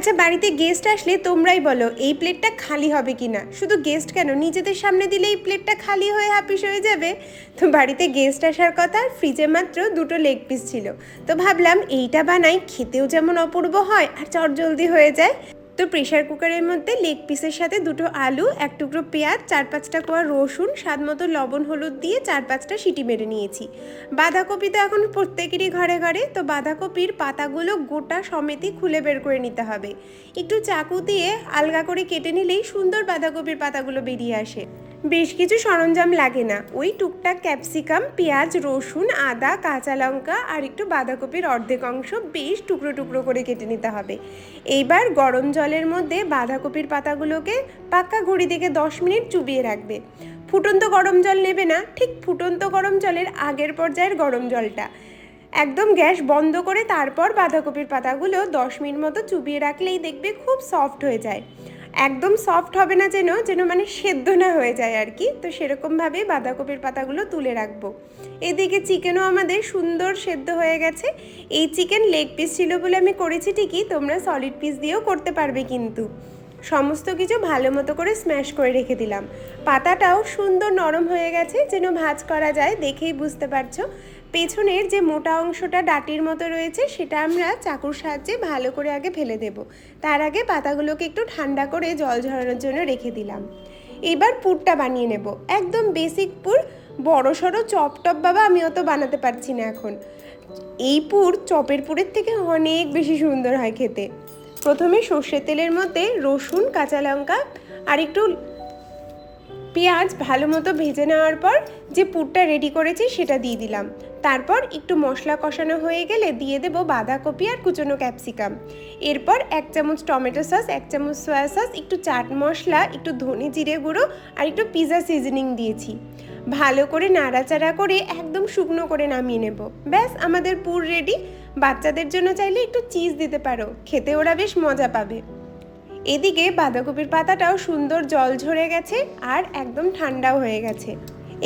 আচ্ছা, বাড়িতে গেস্ট আসলে তোমরাই বলো এই প্লেটটা খালি হবে কি না। শুধু গেস্ট কেন, নিজেদের সামনে দিলে এই প্লেটটা খালি হয়ে হাপিস হয়ে যাবে। তো বাড়িতে গেস্ট আসার কথা, আর ফ্রিজে মাত্র 2টো লেগ পিস ছিল। তো ভাবলাম এইটা বানাই, খেতেও যেমন অপূর্ব হয় আর চটজলদি হয়ে যায়। তো প্রেশার কুকারের মধ্যে লেগ পিসের সাথে 2টো আলু, 1 টুকরো পেঁয়াজ, 4-5টা কোয়া রসুন, স্বাদ মতো লবণ হলুদ দিয়ে 4-5টা সিটি মেরে নিয়েছি। বাঁধাকপি তো এখন প্রত্যেকেরই ঘরে ঘরে, তো বাঁধাকপির পাতাগুলো গোটা সমেতই খুলে বের করে নিতে হবে। একটু চাকু দিয়ে আলগা করে কেটে নিলেই সুন্দর বাঁধাকপির পাতাগুলো বেরিয়ে আসে। বেশ কিছু সরঞ্জাম লাগে না, ওই টুকটাক ক্যাপসিকাম, পেঁয়াজ, রসুন, আদা, কাঁচা লঙ্কা আর একটু বাঁধাকপির অর্ধেক অংশ বেশ টুকরো টুকরো করে কেটে নিতে হবে। এইবার গরম জলের মধ্যে বাঁধাকপির পাতাগুলোকে পাক্কা ঘড়ি থেকে 10 মিনিট চুবিয়ে রাখবে। ফুটন্ত গরম জল নেবে না, ঠিক ফুটন্ত গরম জলের আগের পর্যায়ের গরম জলটা। একদম গ্যাস বন্ধ করে তারপর বাঁধাকপির পাতাগুলো 10 মিনিট মতো চুবিয়ে রাখলেই দেখবে খুব সফট হয়ে যায়। একদম সফট হবে না, যেন মানে সেদ্ধ না হয়ে যায় আর কি। তো সেরকমভাবেই বাঁধাকপির পাতাগুলো তুলে রাখবো। এদিকে চিকেনও আমাদের সুন্দর সেদ্ধ হয়ে গেছে। এই চিকেন লেগ পিস ছিল বলে আমি করেছি ঠিকই, তোমরা সলিড পিস দিয়েও করতে পারবে কিন্তু। সমস্ত কিছু ভালো মতো করে স্ম্যাশ করে রেখে দিলাম। পাতাটাও সুন্দর নরম হয়ে গেছে, যেন ভাজ করা যায়, দেখেই বুঝতে পারছো। পেছনের যে মোটা অংশটা ডাটির মতো রয়েছে সেটা আমরা চাকুর সাহায্যে ভালো করে আগে ফেলে দেব। তার আগে পাতাগুলোকে একটু ঠান্ডা করে জল ঝরানোর জন্য রেখে দিলাম। এবার পুরটা বানিয়ে নেব, একদম বেসিক পুর। বড় সড়ো চপ টপ বাবা আমি অত বানাতে পারছি না এখন। এই পুর চপের পুরের থেকে অনেক বেশি সুন্দর হয় খেতে। প্রথমে সর্ষের তেলের মধ্যে রসুন, কাঁচা লঙ্কা আর একটু পেঁয়াজ ভালো মতো ভেজে নেওয়ার পর যে পুরটা রেডি করেছি সেটা দিয়ে দিলাম। তারপর একটু মশলা কষানো হয়ে গেলে দিয়ে দেব বাঁধাকপি আর কুচনো ক্যাপসিকাম। এরপর 1 চামচ টমেটো সস, 1 চামচ সয়া সস, একটু চাট মশলা, একটু ধনে জিরে গুঁড়ো আর একটু পিৎজা সিজনিং দিয়েছি। ভালো করে নাড়াচাড়া করে একদম শুকনো করে নামিয়ে নেব। ব্যাস, আমাদের পুর রেডি। বাচ্চাদের জন্য চাইলে একটু চিজ দিতে পারো, খেতে ওরা বেশ মজা পাবে। এদিকে বাঁধাকপির পাতাটাও সুন্দর জল ঝরে গেছে আর একদম ঠান্ডাও হয়ে গেছে।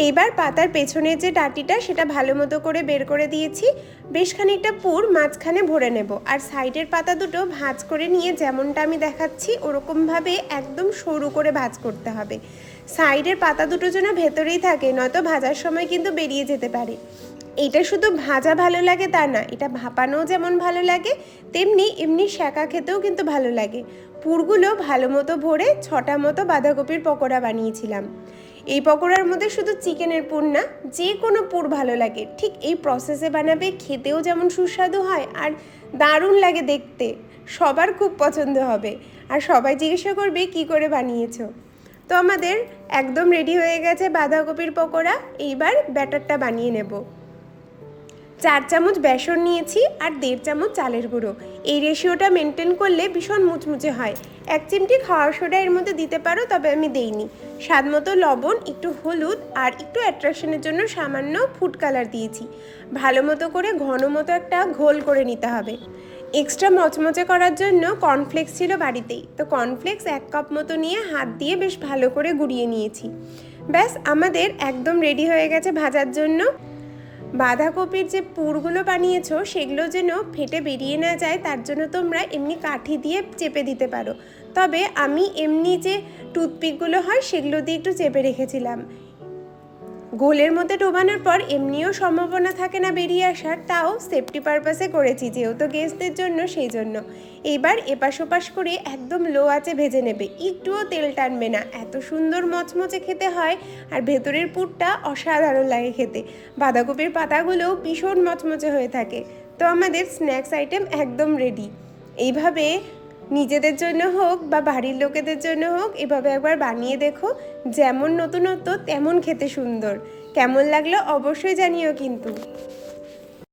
এইবার পাতার পেছনের যে ডাঁটিটা সেটা ভালো মতো করে বের করে দিয়েছি। বেশ খানিকটা পুর মাঝখানে ভরে নেব, আর সাইডের পাতা দুটো ভাঁজ করে নিয়ে যেমনটা আমি দেখাচ্ছি ওরকমভাবে একদম সরু করে ভাঁজ করতে হবে। সাইডের পাতা দুটো যেন ভেতরেই থাকে, নয়তো ভাজার সময় কিন্তু বেরিয়ে যেতে পারে। এটা শুধু ভাজা ভালো লাগে তা না, এটা ভাপানোও যেমন ভালো লাগে তেমনি এমনি সেঁকা খেতেও কিন্তু ভালো লাগে। পুরগুলো ভালো মতো ভরে 6টা মতো বাঁধাকপির পকোড়া বানিয়েছিলাম। এই পকোড়ার মধ্যে শুধু চিকেনের পুর না, যে কোনো পুর ভালো লাগে। ঠিক এই প্রসেসে বানাবে, খেতেও যেমন সুস্বাদু হয় আর দারুণ লাগে দেখতে। সবার খুব পছন্দ হবে আর সবাই জিজ্ঞাসা করবে কি করে বানিয়েছো। তো আমাদের একদম রেডি হয়ে গেছে বাঁধাকপির পকোড়া। এইবার ব্যাটারটা বানিয়ে নেব। 4 চামচ বেসন নিয়েছি আর 1.5 চামচ চালের গুঁড়ো। এই রেশিওটা মেনটেন করলে ভীষণ মুচমুচে হয়। 1 চিমটি খাওয়ার সোডা এর মধ্যে দিতে পারো, তবে আমি দেইনি। স্বাদ মতো লবণ, একটু হলুদ আর একটু অ্যাট্রাকশনের জন্য সামান্য ফুড কালার দিয়েছি। ভালো মতো করে ঘন মতো একটা ঘোল করে নিতে হবে। এক্সট্রা মচমচে করার জন্য কর্নফ্লেক্স ছিল বাড়িতেই, তো কর্নফ্লেক্স 1 কাপ মতো নিয়ে হাত দিয়ে বেশ ভালো করে গুঁড়িয়ে নিয়েছি। ব্যাস, আমাদের একদম রেডি হয়ে গেছে ভাজার জন্য। বাঁধাকপির যে পুরগুলো বানিয়েছো সেগুলো যেন ফেটে বেরিয়ে না যায়, তার জন্য তোমরা এমনি কাঠি দিয়ে চেপে দিতে পারো। তবে আমি এমনি যে টুথপিকগুলো হয় সেগুলো দিয়ে একটু চেপে রেখেছিলাম। গোলের মধ্যে ডোবানোর পর এমনিও সম্ভাবনা থাকে না বেরিয়ে আসার, তাও সেফটি পারপাসে করেছি যেহেতু গেস্টদের জন্য, সেই জন্য। এইবার এপাশ ওপাশ করে একদম লো আঁচে ভেজে নেবে, একটুও তেল টানবে না। এত সুন্দর মচমচে খেতে হয় আর ভেতরের পুরটা অসাধারণ লাগে খেতে। বাঁধাকপির পাতাগুলোও ভীষণ মচমচে হয়ে থাকে। তো আমাদের স্ন্যাক্স আইটেম একদম রেডি। এইভাবে নিজেদের জন্য হোক বা বাড়ির লোকেদের জন্য হোক এভাবে একবার বানিয়ে দেখো। যেমন নতুনত্ব তেমন খেতে সুন্দর। কেমন লাগলো অবশ্যই জানিও কিন্তু।